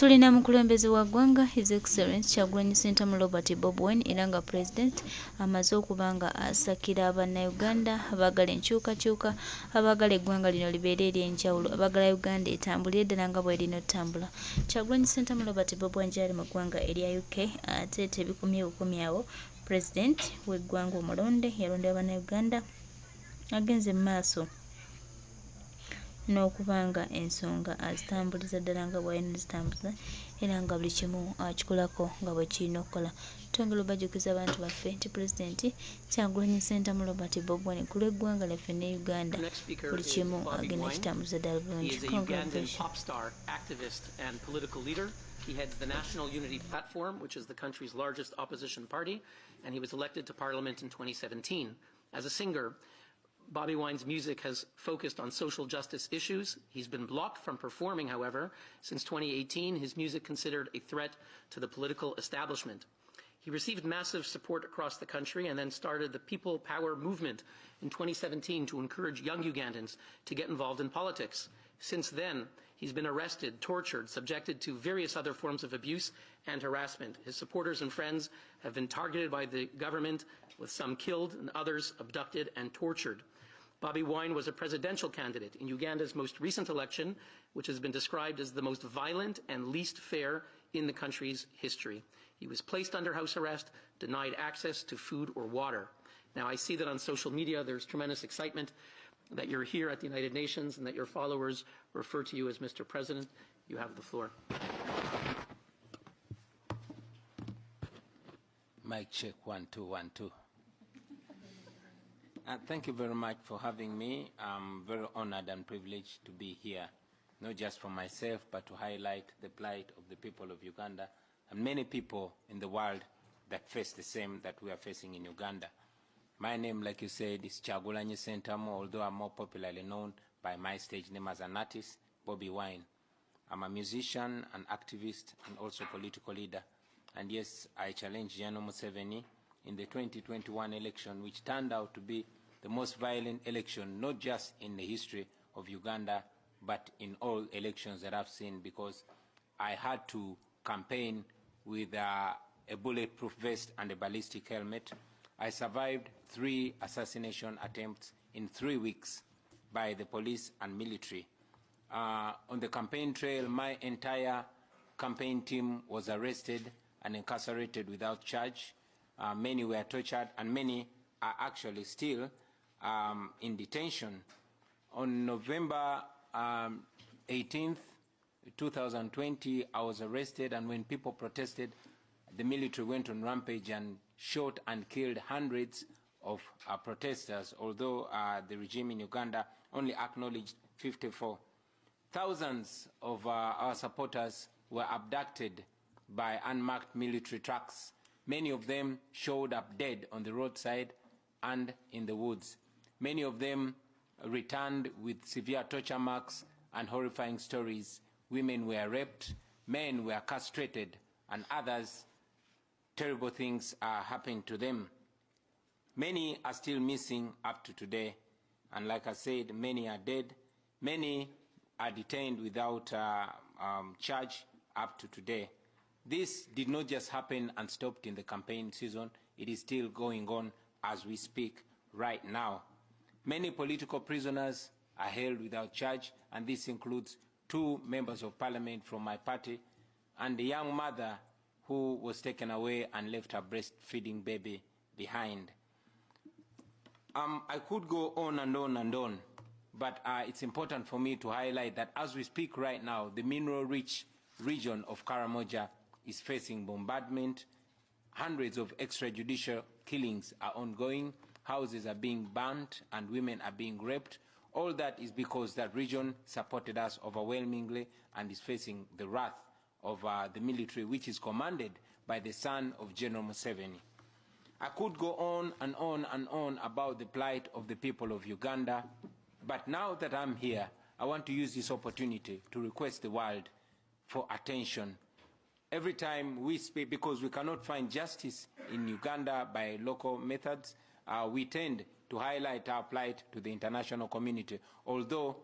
tulina mukulembeze wa ggwanga His Excellency Kyagulanyi Ssentamu Robert Bobi Wine era nga President amaze okuba nga asakira Abannayuganda abaagala enkyukakyuka, abaagala eggwanga lino libeere ery'enjawulo, abaagala Uganda etambulire ddala nga bw'erina ottambula. Kyagulanyi Ssentamu Robert Bobi Wine gy'ali mu ggwanga erya UK ate tebikomye bukomye awo. President w'eggwanga omulonde yalonda Abannayuganda agenze mu maaso n'okubanga ensonga azitambuliza ddala nga bw'alina zitambuza era nga buli kimu akikolako nga bwe kirina okukola. Twongera obajjukiza abantu baffe nti Pulezidenti Kyagulanyi Ssentamu Robert Bobi Wine ku lw'eggwanga lyaffe ne Uganda buli kimu agenda kitambuza ddala bulungi. He heads the National Unity Platform, which is the country's largest opposition party, and he was elected to Parliament in 2017. As a singer, Bobi Wine's music has focused on social justice issues. He's been blocked from performing, however, since 2018, his music considered a threat to the political establishment. He received massive support across the country and then started the People Power movement in 2017 to encourage young Ugandans to get involved in politics. Since then, he's been arrested, tortured, subjected to various other forms of abuse and harassment. His supporters and friends have been targeted by the government, with some killed and others abducted and tortured. Bobi Wine was a presidential candidate in Uganda's most recent election, which has been described as the most violent and least fair in the country's history. He was placed under house arrest, denied access to food or water. Now, I see that on social media there's tremendous excitement that you're here at the United Nations and that your followers refer to you as Mr. President. You have the floor. Mic check 1 2 1 2. Thank you very much for having me. I'm very honored and privileged to be here, not just for myself, but to highlight the plight of the people of Uganda and many people in the world that face the same that we are facing in Uganda. My name, like you said, is Kyagulanyi Ssentamu, although I'm more popularly known by my stage name as an artist, Bobi Wine. I'm a musician, an activist, and also political leader. And yes, I challenged General Museveni in the 2021 election, which turned out to be the most violent election, not just in the history of Uganda, but in all elections that I've seen, because I had to campaign with a bulletproof vest and a ballistic helmet. I survived 3 assassination attempts in 3 weeks by the police and military. On the campaign trail, my entire campaign team was arrested and incarcerated without charge. Many were tortured, and many are actually still in detention. On November 18th, 2020, I was arrested, and when people protested, the military went on rampage and shot and killed hundreds of protesters, although the regime in Uganda only acknowledged 54. Thousands of our supporters were abducted by unmarked military trucks. Many of them showed up dead on the roadside and in the woods. Many of them returned with severe torture marks and horrifying stories. Women were raped, men were castrated, and others, terrible things are happening to them. Many are still missing up to today, and like I said, many are dead. Many are detained without charge up to today. This did not just happen and stopped in the campaign season. It is still going on as we speak right now. Many political prisoners are held without charge, and this includes 2 members of parliament from my party and a young mother who was taken away and left her breastfeeding baby behind. I could go on and on and on, but it's important for me to highlight that as we speak right now, the mineral-rich region of Karamoja is facing bombardment. Hundreds of extrajudicial killings are ongoing. Houses are being burnt and women are being raped. All that is because that region supported us overwhelmingly and is facing the wrath of the military, which is commanded by the son of General Museveni. I could go on and on and on about the plight of the people of Uganda, but now that I'm here, I want to use this opportunity to request the world for attention. Every time we speak, because we cannot find justice in Uganda by local methods, we tend to highlight our plight to the international community, although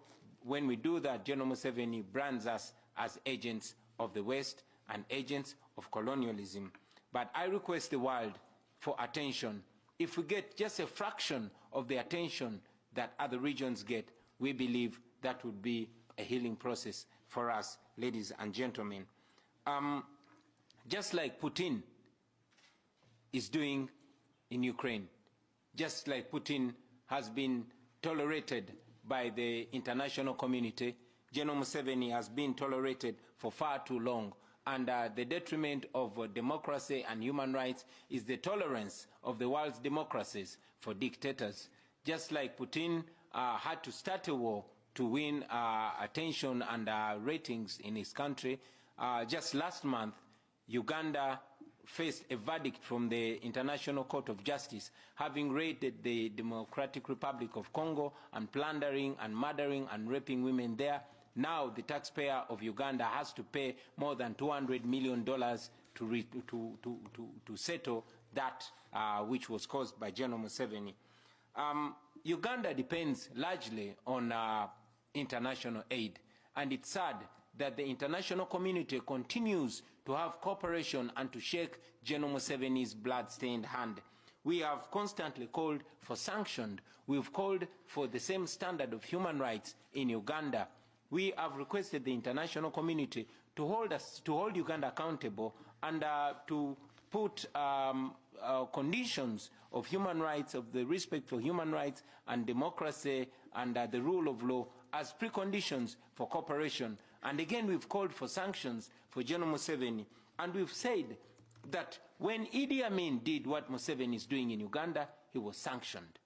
when we do that, General Museveni brands us as agents of the West and agents of colonialism. But I request the world for attention. If we get just a fraction of the attention that other regions get, we believe that would be a healing process for us, ladies and gentlemen. Just like Putin is doing in Ukraine, just like Putin has been tolerated by the international community, General Museveni has been tolerated for far too long. And the detriment of democracy and human rights is the tolerance of the world's democracies for dictators. Just like Putin had to start a war to win attention and ratings in his country, just last month, Uganda faced a verdict from the International Court of Justice, having raided the Democratic Republic of Congo and plundering and murdering and raping women there. Now the taxpayer of Uganda has to pay more than $200 million to settle that which was caused by General Museveni. Uganda depends largely on international aid, and it's sad that the international community continues to have cooperation and to shake General Museveni's blood-stained hand. We have constantly called for sanctions. We've called for the same standard of human rights in Uganda. We have requested the international community to hold Uganda accountable and to put conditions of human rights, of the respect for human rights and democracy and the rule of law as preconditions for cooperation. And again, we've called for sanctions for General Museveni. And we've said that when Idi Amin did what Museveni is doing in Uganda, he was sanctioned.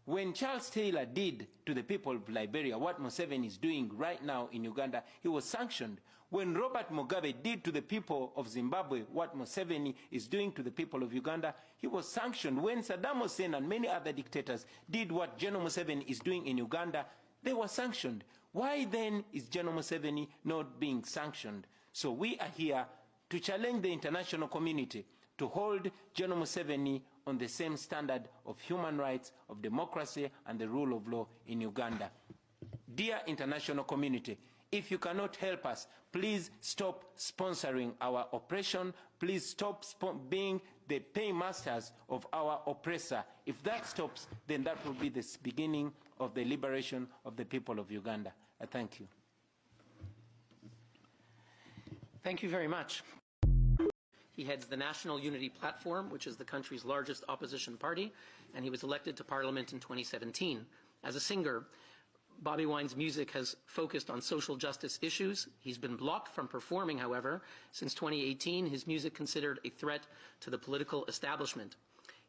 When Charles Taylor did to the people of Liberia what Museveni is doing right now in Uganda, he was sanctioned. When Robert Mugabe did to the people of Zimbabwe what Museveni is doing to the people of Uganda, he was sanctioned. When Saddam Hussein and many other dictators did what General Museveni is doing in Uganda, they were sanctioned. Why then is General Museveni not being sanctioned? So we are here to challenge the international community to hold General Museveni on the same standard of human rights, of democracy, and the rule of law in Uganda. Dear international community, if you cannot help us, please stop sponsoring our oppression. Please stop being the paymasters of our oppressor. If that stops, then that will be the beginning of the liberation of the people of Uganda. I thank you. Thank you very much. He heads the National Unity Platform, which is the country's largest opposition party, and he was elected to Parliament in 2017. As a singer, Bobi Wine's music has focused on social justice issues. He's been blocked from performing, however, since 2018, his music considered a threat to the political establishment.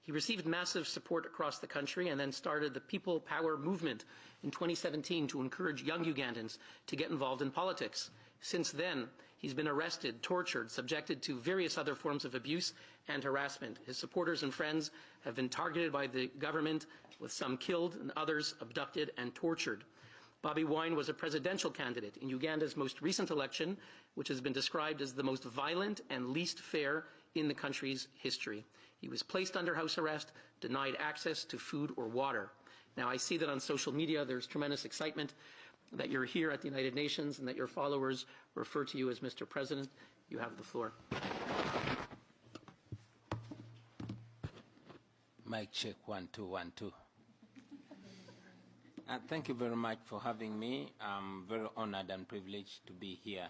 He received massive support across the country and then started the People Power movement in 2017 to encourage young Ugandans to get involved in politics. Since then, he's been arrested, tortured, subjected to various other forms of abuse and harassment. His supporters and friends have been targeted by the government, with some killed and others abducted and tortured. Bobi Wine was a presidential candidate in Uganda's most recent election, which has been described as the most violent and least fair in the country's history. He was placed under house arrest, denied access to food or water. Now, I see that on social media there's tremendous excitement that you're here at the United Nations and that your followers refer to you as Mr. President. You have the floor. Mic check, 1, 2, 1, 2. Thank you very much for having me. I'm very honored and privileged to be here,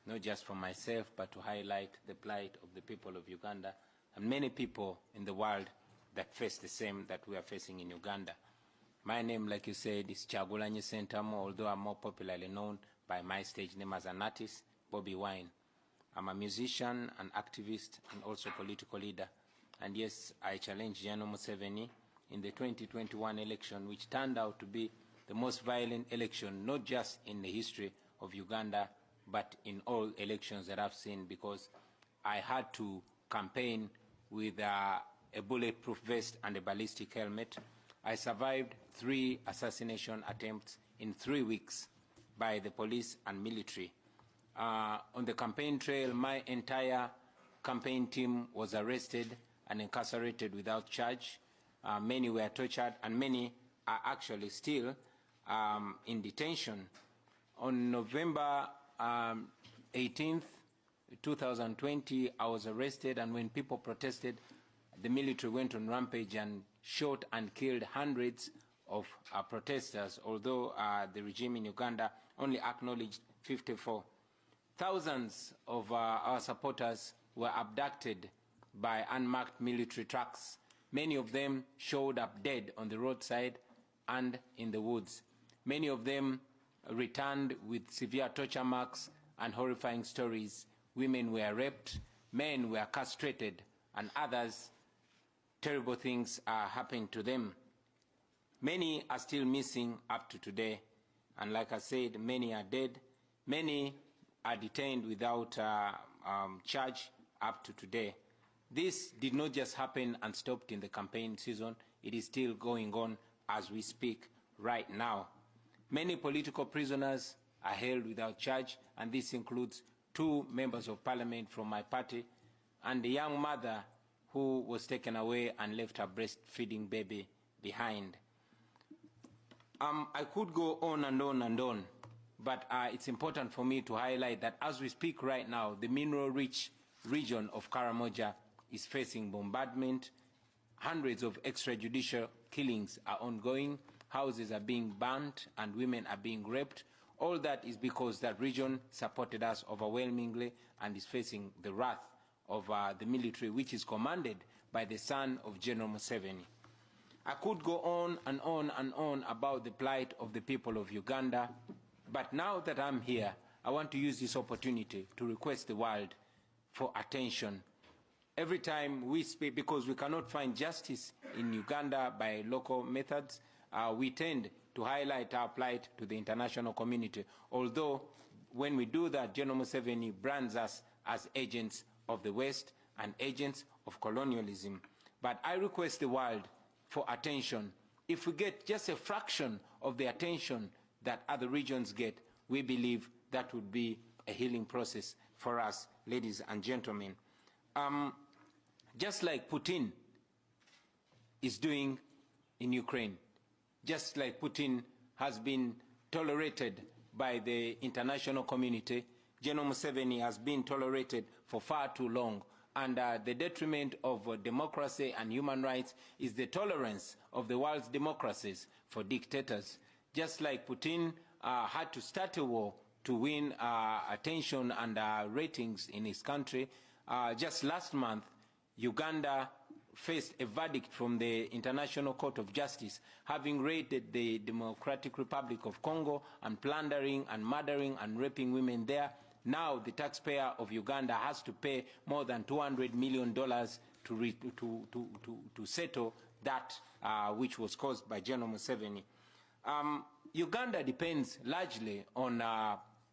not just for myself, but to highlight the plight of the people of Uganda and many people in the world that face the same that we are facing in Uganda. My name, like you said, is Kyagulanyi Ssentamu, although I'm more popularly known by my stage name as an artist, Bobi Wine. I'm a musician, an activist, and also political leader. And yes, I challenged General Museveni in the 2021 election, which turned out to be the most violent election, not just in the history of Uganda, but in all elections that I've seen, because I had to campaign with a bulletproof vest and a ballistic helmet. I survived 3 assassination attempts in 3 weeks by the police and military. On the campaign trail, my entire campaign team was arrested and incarcerated without charge. Many were tortured, and many are actually still in detention. On November 18th, 2020, I was arrested, and when people protested, the military went on rampage and shot and killed hundreds of protesters, although the regime in Uganda only acknowledged 54. Thousands of our supporters were abducted by unmarked military trucks. Many of them showed up dead on the roadside and in the woods. Many of them returned with severe torture marks and horrifying stories. Women were raped, men were castrated, and others, terrible things are happening to them. Many are still missing up to today, and like I said, many are dead. Many are detained without charge up to today. This did not just happen and stopped in the campaign season. It is still going on as we speak right now. Many political prisoners are held without charge, and this includes 2 members of parliament from my party and a young mother who was taken away and left her breastfeeding baby behind. I could go on and on and on, but it's important for me to highlight that as we speak right now, the mineral-rich region of Karamoja is facing bombardment. Hundreds of extrajudicial killings are ongoing. Houses are being burnt and women are being raped. All that is because that region supported us overwhelmingly and is facing the wrath of the military, which is commanded by the son of General Museveni. I could go on and on and on about the plight of the people of Uganda, but now that I'm here, I want to use this opportunity to request the world for attention. Every time we speak, because we cannot find justice in Uganda by local methods, we tend to highlight our plight to the international community, although when we do that, General Museveni brands us as agents of the West and agents of colonialism. But I request the world for attention. If we get just a fraction of the attention that other regions get, we believe that would be a healing process for us, ladies and gentlemen. Just like Putin is doing in Ukraine, just like Putin has been tolerated by the international community, General Museveni has been tolerated for far too long. And the detriment of democracy and human rights is the tolerance of the world's democracies for dictators. Just like Putin had to start a war to win attention and ratings in his country, just last month, Uganda faced a verdict from the International Court of Justice, having raided the Democratic Republic of Congo and plundering and murdering and raping women there. Now the taxpayer of Uganda has to pay more than $200 million to settle that which was caused by General Museveni. Uganda depends largely on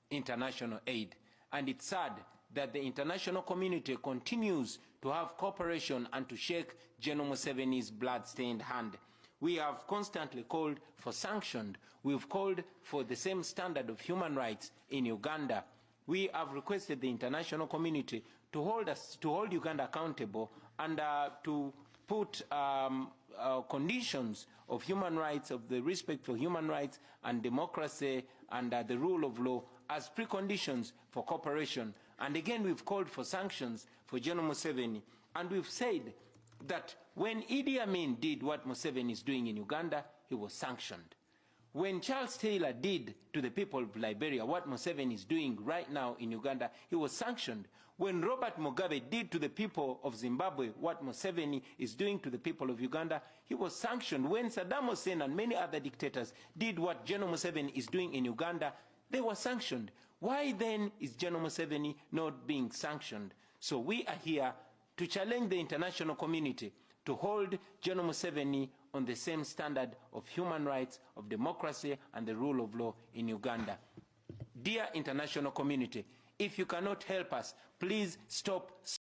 international aid, and it's sad that the international community continues to have cooperation and to shake General Museveni's blood-stained hand. We have constantly called for sanctions. We've called for the same standard of human rights in Uganda. We have requested the international community to hold Uganda accountable and to put conditions of human rights, of the respect for human rights and democracy and the rule of law as preconditions for cooperation. And again, we've called for sanctions for General Museveni. And we've said that when Idi Amin did what Museveni is doing in Uganda, he was sanctioned. When Charles Taylor did to the people of Liberia what Museveni is doing right now in Uganda, he was sanctioned. When Robert Mugabe did to the people of Zimbabwe what Museveni is doing to the people of Uganda, he was sanctioned. When Saddam Hussein and many other dictators did what General Museveni is doing in Uganda, they were sanctioned. Why then is General Museveni not being sanctioned? So we are here to challenge the international community to hold General Museveni on the same standard of human rights, of democracy, and the rule of law in Uganda. Dear international community, if you cannot help us, please stop